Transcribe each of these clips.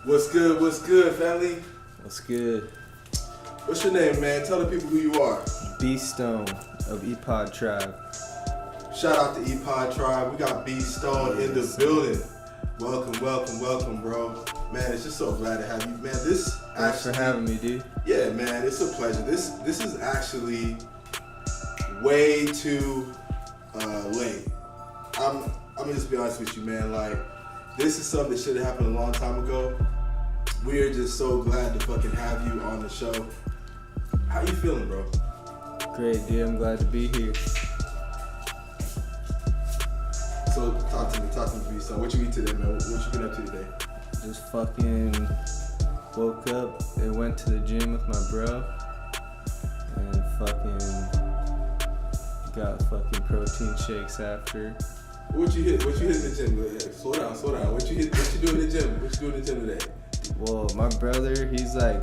What's good, family? What's good? What's your name, man? Tell the people who you are. B-Stone of EPOD Tribe. Shout out to EPOD Tribe. We got B-Stone in the building. Welcome, bro. Man, it's just so glad to have you. Man, Thanks for having me, dude. Yeah, man, it's a pleasure. This is actually way too late. I'm gonna just be honest with you, man. Like, this is something that should have happened a long time ago. We are just so glad to fucking have you on the show. How you feeling, bro? Great, dude. I'm glad to be here. So talk to me, B-Stone. What you eat today, man? What you been up to today? Just fucking woke up and went to the gym with my bro. And fucking got fucking protein shakes after. What you hit in the gym? Slow down. What you do in the gym? What you do in the gym today? Well, my brother, he's like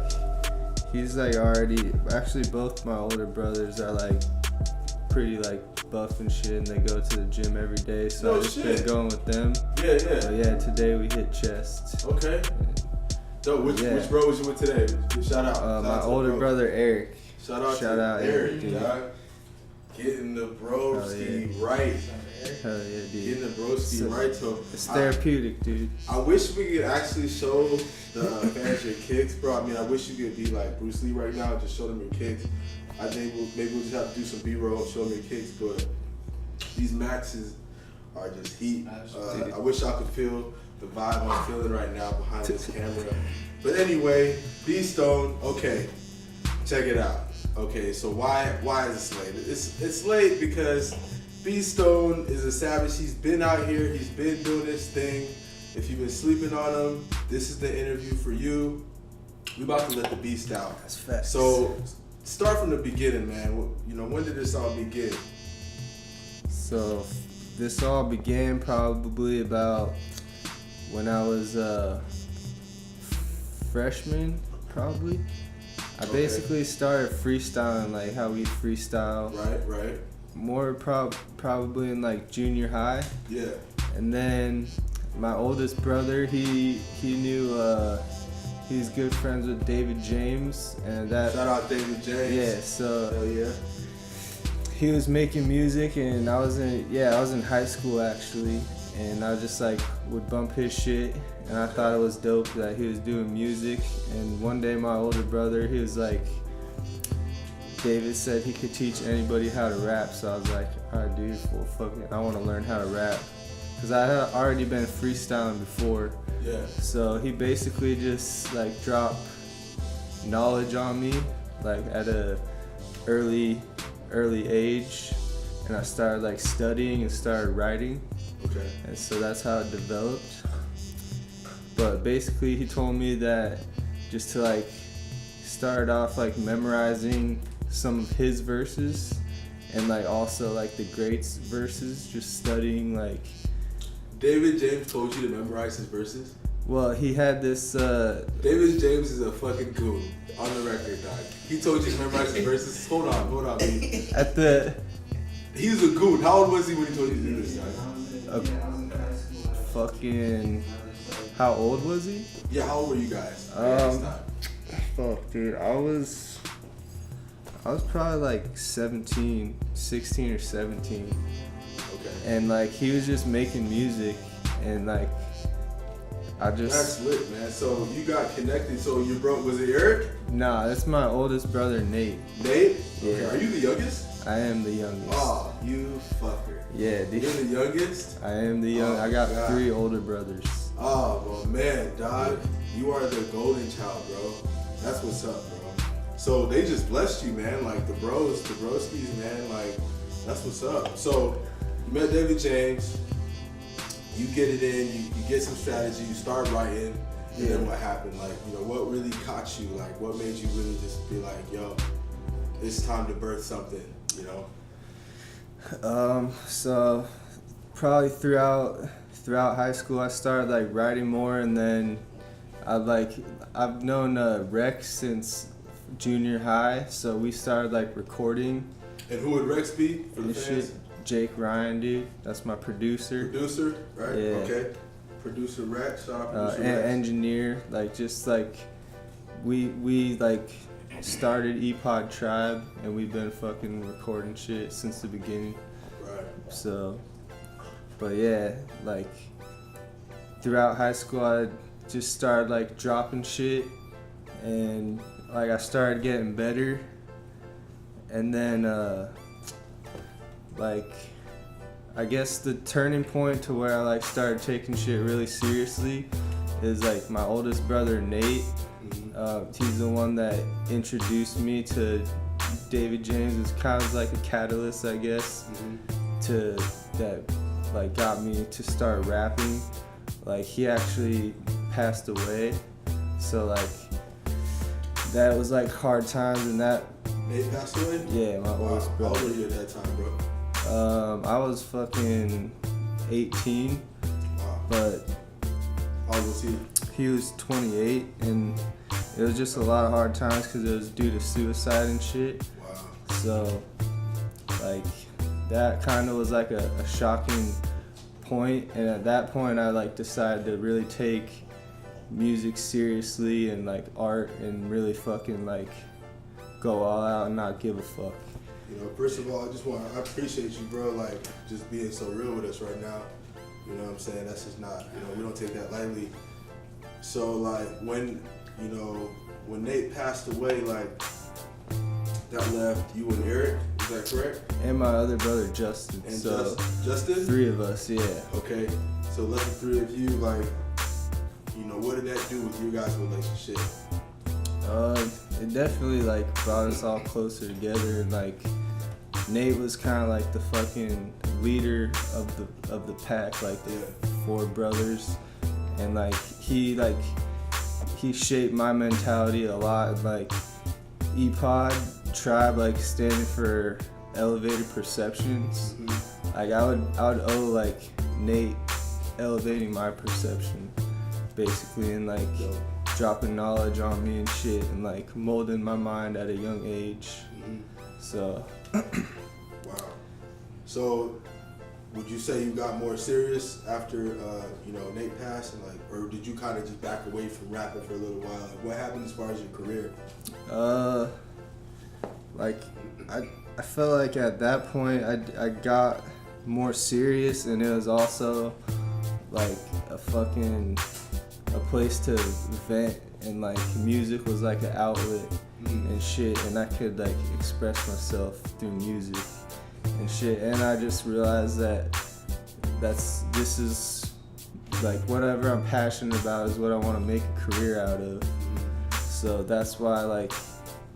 already, actually both my older brothers are like pretty like buff and shit, and they go to the gym every day, so I've just been going with them. Yeah. But yeah, today we hit chest. Okay. So which bro was you with today? Shout out. My older brother Eric. Shout out Eric, dude. Getting the broski right. Hell yeah, dude. Getting the broski right. So it's therapeutic, dude. I wish we could actually show the fans your kicks, bro. I mean, I wish you could be like Bruce Lee right now and just show them your kicks. I think maybe we'll just have to do some B-roll, show them your kicks, but these maxes are just heat. I wish I could feel the vibe I'm feeling right now behind this camera. But anyway, B-Stone, okay, check it out. Okay, so why is it late? It's late because B-Stone is a savage. He's been out here. He's been doing this thing. If you've been sleeping on him, this is the interview for you. We about to let the beast out. That's facts. So start from the beginning, man. You know, when did this all begin? So this all began probably about when I was a freshman, probably. I basically started freestyling, like how we freestyle. Right. More probably in like junior high. Yeah. And then my oldest brother, he knew he's good friends with David James, and that. Shout out David James. Yeah. So. Hell yeah. He was making music, and I was in high school actually, and I just like would bump his shit, and I thought it was dope that he was doing music. And one day my older brother, he was like, David said he could teach anybody how to rap, so I was like, alright dude, well fuck it, I want to learn how to rap, because I had already been freestyling before. Yeah. So he basically just like dropped knowledge on me, like at a early age, and I started like studying and started writing. Okay. And so that's how it developed. But basically he told me that just to like start off like memorizing some of his verses, and like also like the greats verses, just studying like. David James told you to memorize his verses? Well, he had this David James is a fucking goon, on the record, dog. He told you to memorize his verses. Hold on, man. He was a goon. How old was he when he told you to do this, dog? Fucking. How old was he? Yeah, how old were you guys? Fuck, dude. I was probably like 16 or 17. Okay. And like he was just making music, and like That's lit, man. So you got connected. So your bro, was it Eric? Nah, that's my oldest brother, Nate. Nate? Yeah. Okay. Are you the youngest? I am the youngest. Oh, you fucker. Yeah, dude. You're the youngest? I am the young. I got 3 older brothers. Oh, well, man, dog. You are the golden child, bro. That's what's up, bro. So they just blessed you, man. Like the broskies, man. Like, that's what's up. So you met David James. You get it in, you get some strategy, you start writing, and then what happened? Like, you know, what really caught you? Like, what made you really just be like, yo, it's time to birth something, you know? So probably throughout high school, I started like writing more, and then I've known Rex since junior high, so we started like recording. And who would Rex be for the fans? Jake Ryan, dude. That's my producer. Producer, right? Yeah. Okay. producer Rex, producer Rex. Engineer, like just like we like started EPOD Tribe and we've been fucking recording shit since the beginning. Right. So, but yeah, like throughout high school I just started like dropping shit and like I started getting better, and then like I guess the turning point to where I like started taking shit really seriously is like my oldest brother Nate. He's the one that introduced me to David James. It's kind of like a catalyst, I guess, to that like got me to start rapping. Like he actually passed away, so like that was like hard times, and that. Nate passed away? Yeah, my oldest brother. How old were you at that time, bro? I was fucking 18, but how old was he? He was 28, and it was just a lot of hard times because it was due to suicide and shit. Wow. So, like, that kind of was like a shocking point, and at that point I like decided to really take music seriously and like art and really fucking like go all out and not give a fuck. You know, first of all, I appreciate you, bro, like just being so real with us right now. You know what I'm saying? That's just not, we don't take that lightly. So like when Nate passed away, like that left you and Eric, is that correct? And my other brother Justin. And so Justin? 3 of us, yeah. Okay, so left the 3 of you, like, what did that do with your guys' relationship? It definitely like brought us all closer together, and like Nate was kind of like the fucking leader of the pack, like the 4 brothers, and like he shaped my mentality a lot. Like EPOD Tribe, like standing for elevated perceptions. Like I would owe like Nate elevating my perception, basically, and like dropping knowledge on me and shit, and like molding my mind at a young age. So wow. So would you say you got more serious after Nate passed, and like, or did you kind of just back away from rapping for a little while? Like, what happened as far as your career? Like I felt like at that point I got more serious, and it was also like a place to vent, and like music was like an outlet and shit, and I could like express myself through music and shit, and I just realized that this is like whatever I'm passionate about is what I want to make a career out of. So that's why like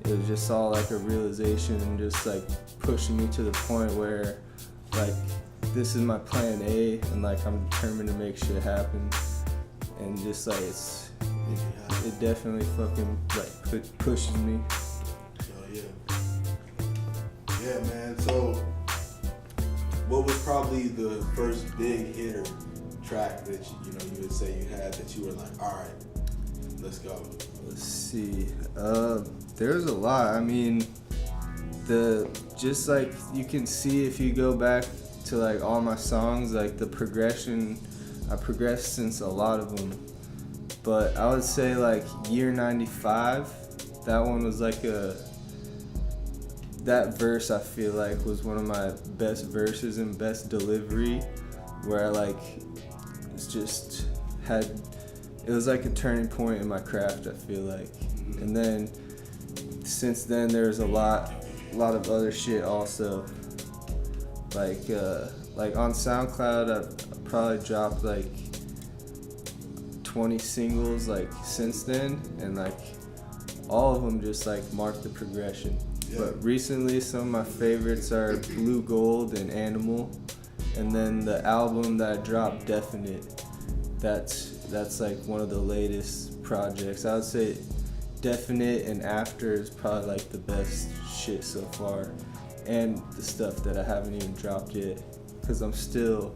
it was just all like a realization and just like pushing me to the point where like this is my plan A, and like I'm determined to make shit happen, and just like it definitely fucking like pushes me. Yeah, man. So what was probably the first big hit or track that you would say you had that you were like, all right, let's go? Let's see. There's a lot. I mean, just like you can see if you go back to like all my songs, like the progression, I progressed since a lot of them. But I would say like Year 95, that one was like that verse I feel like was one of my best verses and best delivery, where I like it was like a turning point in my craft, I feel like. And then since then there's a lot of other shit also. Like on SoundCloud I probably dropped like 20 singles like since then, and like all of them just like mark the progression. But recently some of my favorites are Blue Gold and Animal, and then the album that I dropped, Definite, that's like one of the latest projects. I would say Definite and After is probably like the best shit so far, and the stuff that I haven't even dropped yet, because I'm still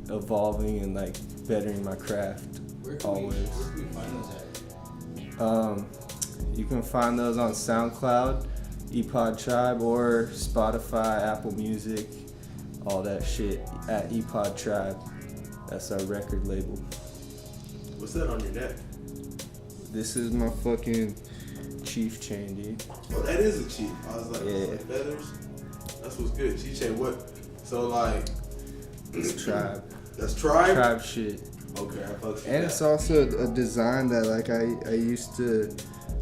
evolving and like bettering my craft always. Where can we find those at? You can find those on SoundCloud, EPOD Tribe, or Spotify, Apple Music, all that shit at EPOD Tribe. That's our record label. What's that on your neck? This is my fucking chief chain, dude. Oh, that is a chief. I was like, Yeah. like feathers. That's what's good. Chief chain. What? So like, It's Tribe. that's Tribe. Tribe shit. Okay, I fucks with And that. it's also a design that like I used to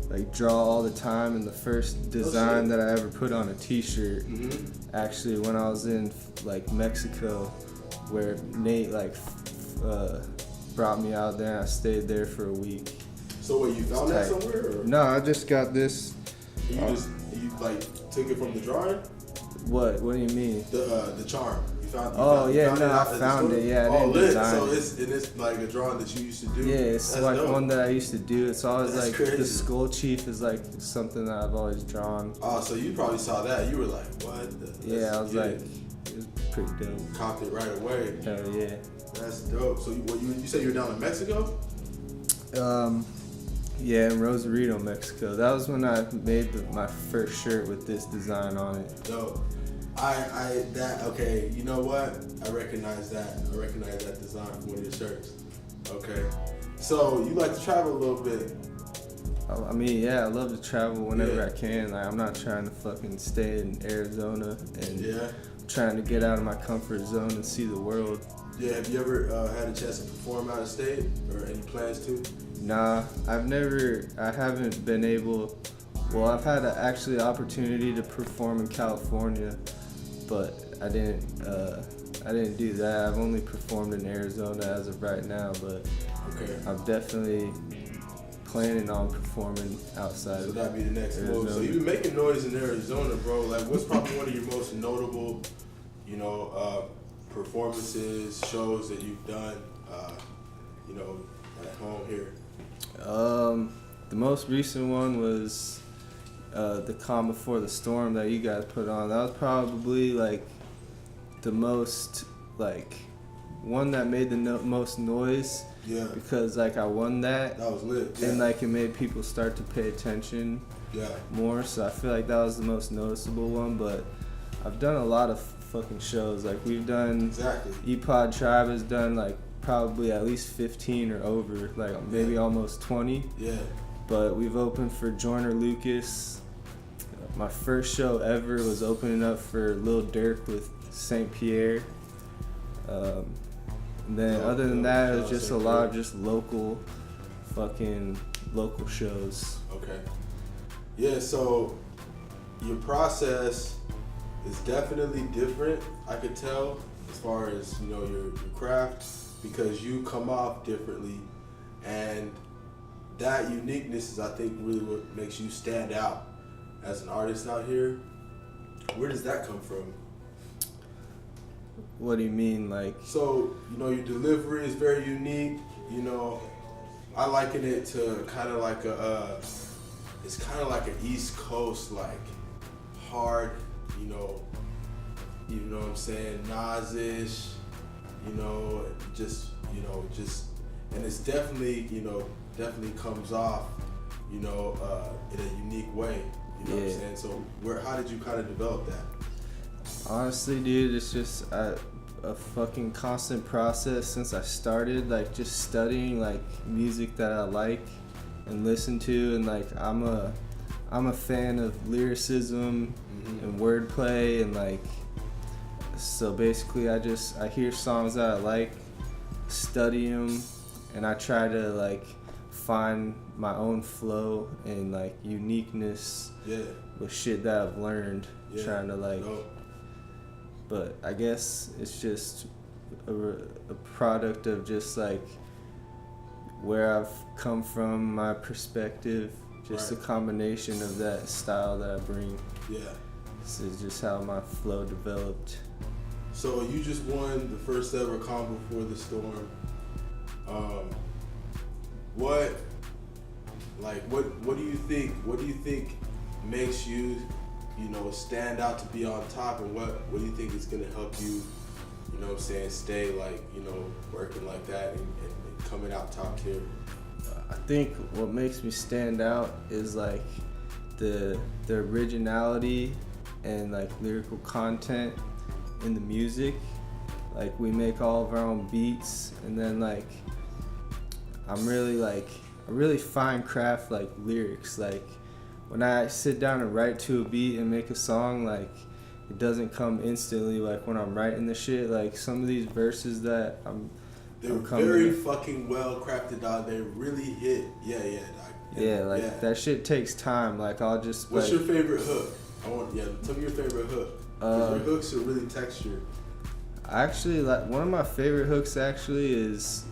like draw all the time, and the first design that I ever put on a t-shirt actually when I was in like Mexico, where Nate like brought me out there and I stayed there for a week. So what? You found that tight. somewhere? Or No, I just got this. you you like took it from the drawing? What do you mean? The charm. You found. Oh, yeah, found no, it I at the found store? it, yeah, I Oh, didn't lit. design So it. it's like a drawing that you used to do. Yeah, it's That's like dope. one that I used to do. It's always That's like crazy. the skull chief is like something that I've always drawn. Oh, so you probably saw that. You were like, what? Yeah, I was like, it was pretty dope. Copped it right away. Hell yeah. That's dope. So you said you were down in Mexico? Yeah, in Rosarito, Mexico. That was when I made my first shirt with this design on it. Dope. Okay, you know what? I recognize that. I recognize that design from one of your shirts. Okay. So you like to travel a little bit. I mean, yeah, I love to travel whenever Yeah. I can. Like, I'm not trying to fucking stay in Arizona, and Yeah. I'm trying to get out of my comfort zone and see the world. Yeah, have you ever had a chance to perform out of state or any plans to? Nah, I haven't been able, well, I've had actually opportunity to perform in California, but I didn't do that. I've only performed in Arizona as of right now, but Okay. I'm definitely planning on performing outside So of that'd be the next move. Arizona. So you've been making noise in Arizona, bro. Like, what's probably one of your most notable, performances, shows that you've done, at home here? The most recent one was the Calm Before the Storm that you guys put on. That was probably like the most like one that made the most noise. Yeah. Because like I won that, That was lit. Yeah. and like it made people start to pay attention Yeah. more. So I feel like that was the most noticeable one. But I've done a lot of fucking shows. Like we've done Exactly. EPOD Tribe has done like probably at least 15 or over, like maybe almost 20. Yeah. But we've opened for Joyner Lucas. My first show ever was opening up for Lil Durk with St. Pierre. And then other than that, it was just a lot of just local shows. Okay. Yeah, so your process is definitely different, I could tell, as far as, your craft, because you come off differently, and that uniqueness is, I think, really what makes you stand out as an artist out here. Where does that come from? What do you mean, like? So, your delivery is very unique. I liken it to kind of like it's kind of like an East Coast, like, hard, you know what I'm saying, Nas-ish, just, and it's definitely, definitely comes off, in a unique way, you know what I'm saying? So how did you kind of develop that? Honestly, dude, it's just a fucking constant process since I started, like just studying like music that I like and listen to, and like I'm a fan of lyricism and wordplay, and like so basically I hear songs that I like, study them, and I try to like find my own flow and like uniqueness with shit that I've learned, trying to like. But I guess it's just a product of just like where I've come from, my perspective, just a combination of that style that I bring. Yeah. This is just how my flow developed. So you just won the first ever Calm Before the Storm. What do you think makes you, stand out to be on top, and what do you think is gonna help you, stay like, working like that and coming out top tier? I think what makes me stand out is like the originality and like lyrical content in the music. Like we make all of our own beats, and then like I'm really like, I really fine craft like lyrics. Like when I sit down and write to a beat and make a song, like it doesn't come instantly. Like when I'm writing the shit, like some of these verses that they're I'm coming very with, fucking well crafted, dog. They really hit. Yeah, dog. Yeah, like that shit takes time. Like I'll just. What's like, your favorite hook? Tell me your favorite hook. Your hooks are really textured. Actually, like one of my favorite hooks actually is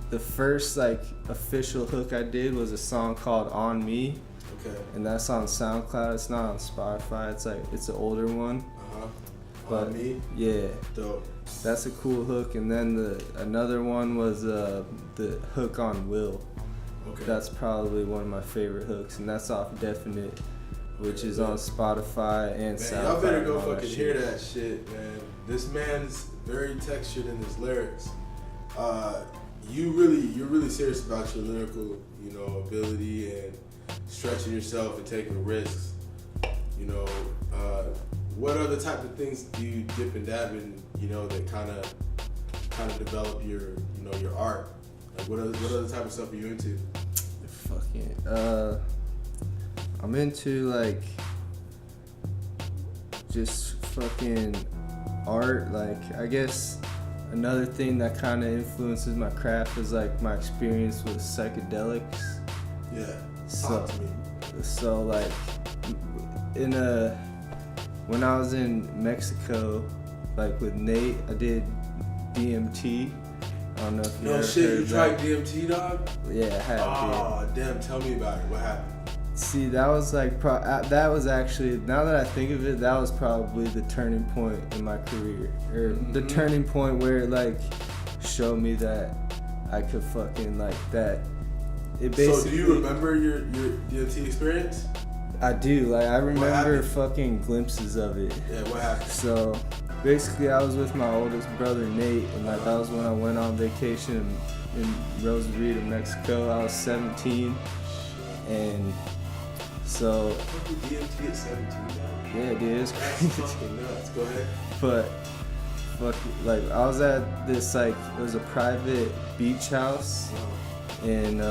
the first like official hook I did was a song called "On Me." Okay. And that's on SoundCloud. It's not on Spotify. It's an older one. But On Me. Yeah. Dope. That's a cool hook. And then another one was the hook on Will. Okay. That's probably one of my favorite hooks, and that's off Definite, which is on Spotify and SoundCloud. Man, y'all better go fucking hear that shit, man. This man's very textured in his lyrics. You're really serious about your lyrical, ability and stretching yourself and taking risks. What other type of things do you dip and dab in, that kind of develop your art? Like what other type of stuff are you into? I'm into like just fucking art. Like I guess another thing that kind of influences my craft is like my experience with psychedelics. Yeah. So, talk to me. So like when I was in Mexico, like with Nate, I did DMT. I don't know if you ever heard you tried DMT, dog? Yeah, I had. Oh, damn! Tell me about it. What happened? See, that was like that was actually, now that I think of it, that was probably the turning point in my career, or the turning point where it like showed me that I could fucking like that. It basically. So do you remember your DMT experience? I do. Like I remember fucking glimpses of it. Yeah, what happened? So basically, I was with my oldest brother Nate, and like that was when I went on vacation in Rosarito, Mexico. I was 17, and so. DMT at 17. Yeah, dude, it's That's crazy. fucking nuts. Go ahead. But like I was at this like, it was a private beach house, and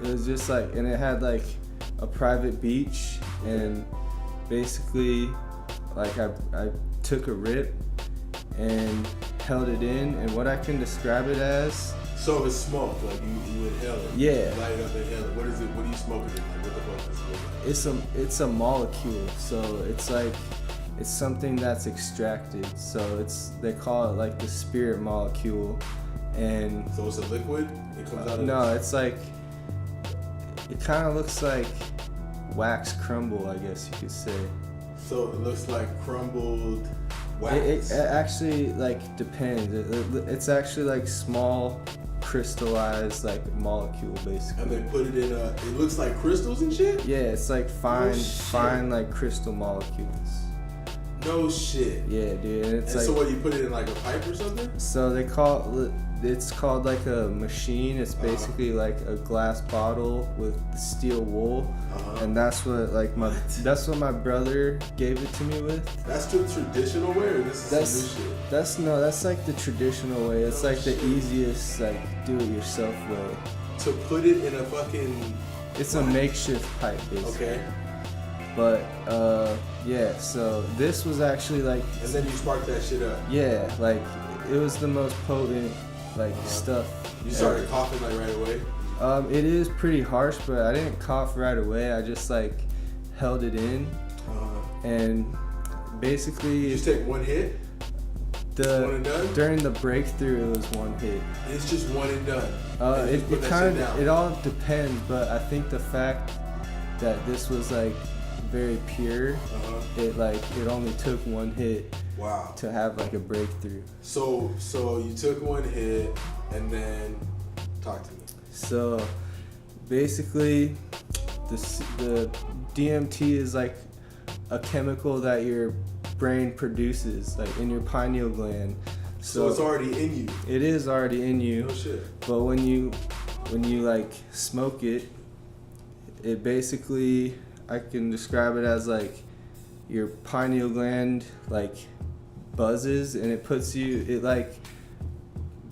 it was just like, and it had like a private beach, and basically like I took a rip and held it in, and what I can describe it as. So it's smoke, like you inhale it. Yeah. You light it up, inhale it. What is it? What are you smoking it? Like what the fuck is it? It's a molecule, so it's like, it's something that's extracted. So they call it like the spirit molecule, and. So it's a liquid? It comes out of. No, it's like, it kind of looks like wax crumble, I guess you could say. So it looks like crumbled wax. It actually like depends. It's actually like small crystallized like molecule basically. And they put it in it looks like crystals and shit? Yeah, it's like fine like crystal molecules. No shit. Yeah, dude. And it's and like, so what, you put it in like a pipe or something? So it's called like a machine. It's basically like a glass bottle with steel wool, and that's what my brother gave it to me with. That's the traditional way, or this is some new shit? That's like the traditional way. It's like the easiest like do it yourself way. To put it in a fucking. It's a makeshift pipe basically. Okay. But yeah. So this was actually like. And then you spark that shit up. Yeah, like it was the most potent. Like stuff. You started coughing like right away? It is pretty harsh, but I didn't cough right away. I just like held it in, and basically. You just take one hit? One and done? During the breakthrough, it was one hit. It's just one and done. It kind of, it all depends, but I think the fact that this was like very pure, it only took one hit. Wow. To have like a breakthrough. So you took one hit, and then talk to me. So basically, the DMT is like a chemical that your brain produces, like in your pineal gland. So it's already in you. It is already in you. No shit. But when you like smoke it, it basically, I can describe it as like your pineal gland like buzzes, and it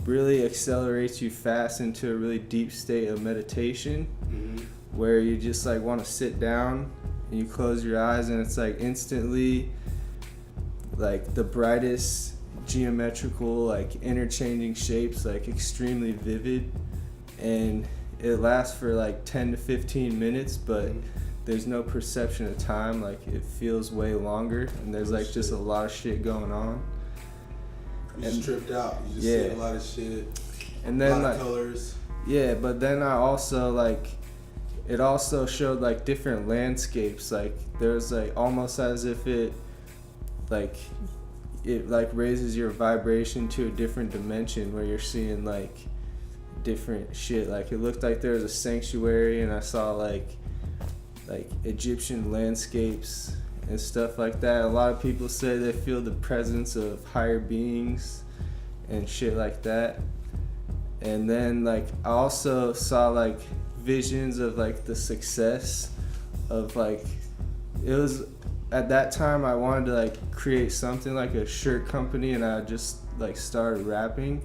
really accelerates you fast into a really deep state of meditation, where you just like want to sit down and you close your eyes and it's like instantly like the brightest geometrical like interchanging shapes, like extremely vivid, and it lasts for like 10 to 15 minutes, but there's no perception of time. Like it feels way longer, and there's like just a lot of shit going on. You just tripped out. You just see a lot of shit. And then a lot like of colors. Yeah, but then I also like it also showed like different landscapes. Like there's like almost as if it like raises your vibration to a different dimension where you're seeing like different shit. Like it looked like there was a sanctuary, and I saw like Egyptian landscapes and stuff like that. A lot of people say they feel the presence of higher beings and shit like that. And then like I also saw like visions of like the success of like, it was at that time I wanted to like create something like a shirt company, and I just like started rapping.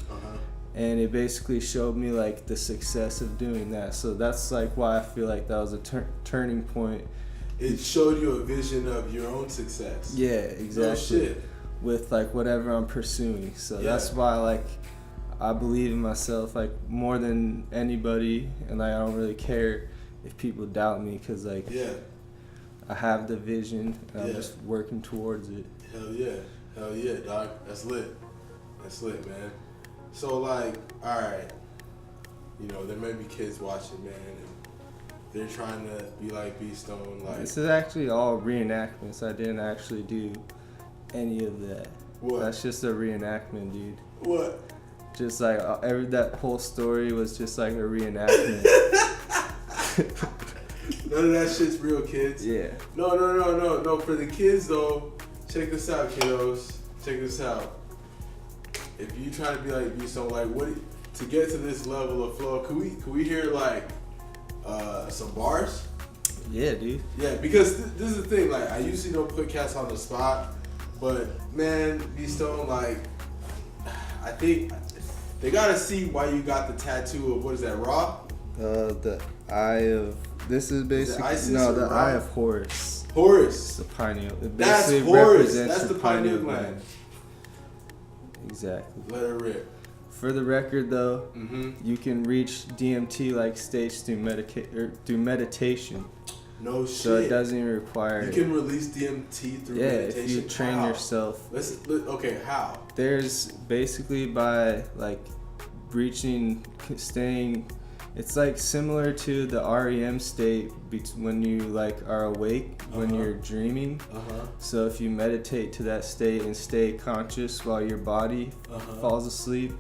And it basically showed me like the success of doing that. So that's like why I feel like that was a turning point. It showed you a vision of your own success. Yeah, exactly. No shit. With like whatever I'm pursuing. So that's why like I believe in myself like more than anybody, and like I don't really care if people doubt me, because like I have the vision and I'm just working towards it. Hell yeah, dog. That's lit, man. So like, all right, you know, there may be kids watching, man, and they're trying to be like B-Stone. Like, this is actually all reenactments. I didn't actually do any of that. What? That's just a reenactment, dude. What? Just like that whole story was just like a reenactment. None of that shit's real, kids. Yeah. No. For the kids though, check this out, kiddos. Check this out. If you try to be like B-Stone, like what to get to this level of flow, could we hear like some bars? Yeah, dude. Yeah, because this is the thing. Like I usually don't put cats on the spot, but man, B-Stone, like I think they gotta see why you got the tattoo of what is that, Ra? The eye of this is basically the eye of Horus. Horus. The pineal. It That's basically Horus. represents That's the pineal gland. Exactly. Let her rip. For the record, though, you can reach DMT-like states through meditation. No shit. So it doesn't even require. You can release DMT through meditation. If you train yourself. Okay, how? There's basically by like staying. It's like similar to the REM state when you like are awake when you're dreaming. So if you meditate to that state and stay conscious while your body falls asleep,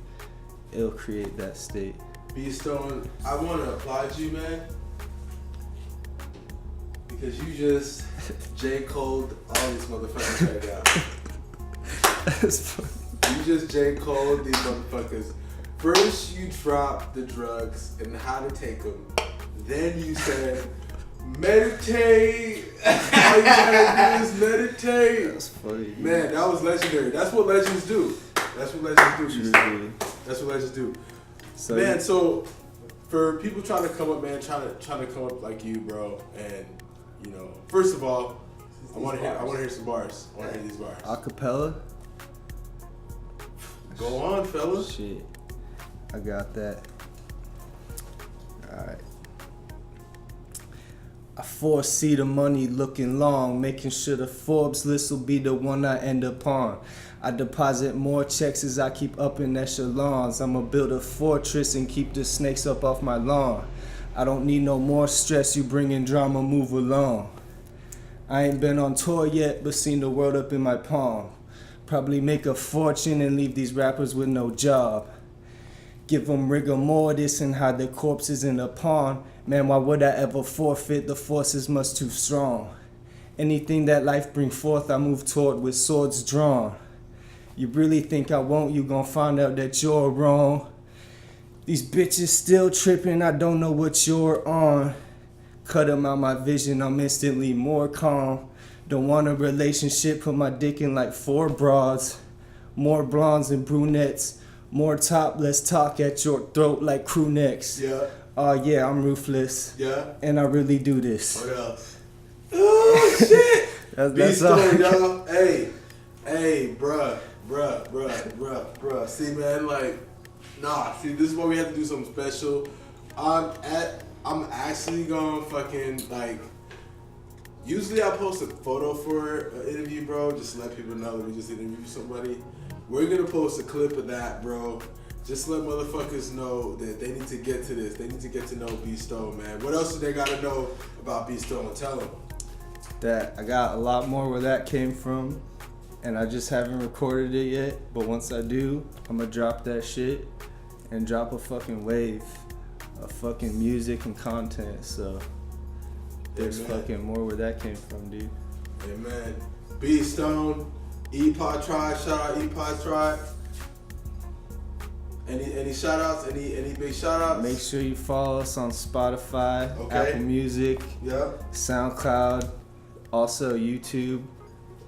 it'll create that state. B-Stone, I want to applaud you, man, because you just J. Cole'd all these motherfuckers right now. That's funny. You just J. Cole'd these motherfuckers. First you dropped the drugs and how to take them. Then you said, meditate. All you gotta do is meditate. That's funny. Man, that was legendary. That's what legends do. That's what legends do. That's what legends do. So man, so for people trying to come up, man, trying to come up like you, bro, and you know, first of all, I want to hear some bars. I want to hear these bars. Acapella. Go on, fellas. Shit. I got that. Alright. I foresee the money looking long, making sure the Forbes list will be the one I end up on. I deposit more checks as I keep up in echelons. I'ma build a fortress and keep the snakes up off my lawn. I don't need no more stress, you bringing drama, move along. I ain't been on tour yet, but seen the world up in my palm. Probably make a fortune and leave these rappers with no job. Give them rigor mortis and hide their corpses in a pond. Man, why would I ever forfeit? The force is much too strong. Anything that life bring forth, I move toward with swords drawn. You really think I won't? You gon' find out that you're wrong. These bitches still tripping, I don't know what you're on. Cut them out my vision, I'm instantly more calm. Don't want a relationship, put my dick in like 4 broads. More blondes and brunettes. More top, let's talk at your throat like crew necks. Yeah. Yeah, I'm ruthless. Yeah. And I really do this. What else? Oh shit! That's all. Beast y'all. Hey, bruh. See, man, like, nah. See, this is why we have to do something special. I'm actually gonna fucking like. Usually I post a photo for an interview, bro, just to let people know that we just interviewed somebody. We're gonna post a clip of that, bro. Just let motherfuckers know that they need to get to this. They need to get to know B Stone, man. What else do they gotta know about B Stone? Tell them. That I got a lot more where that came from, and I just haven't recorded it yet. But once I do, I'm gonna drop that shit and drop a fucking wave of fucking music and content. So there's fucking more where that came from, dude. Amen. B Stone, EPOD Tribe, shout out EPOD Tribe. Any shout outs? Any big shout outs? Make sure you follow us on Spotify, Okay. Apple Music, Yep. SoundCloud, also YouTube,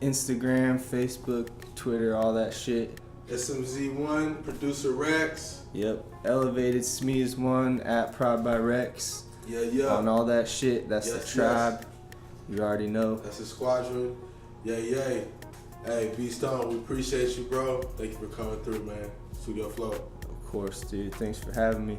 Instagram, Facebook, Twitter, all that shit. SMZ1, producer Rex. Yep. Elevated Smeeze 1 at Prod by Rex. Yeah. On all that shit. That's Yes, the tribe. You already know. That's the squadron. Yay. Hey, B Stone, we appreciate you, bro. Thank you for coming through, man. Studio Flow. Of course, dude. Thanks for having me.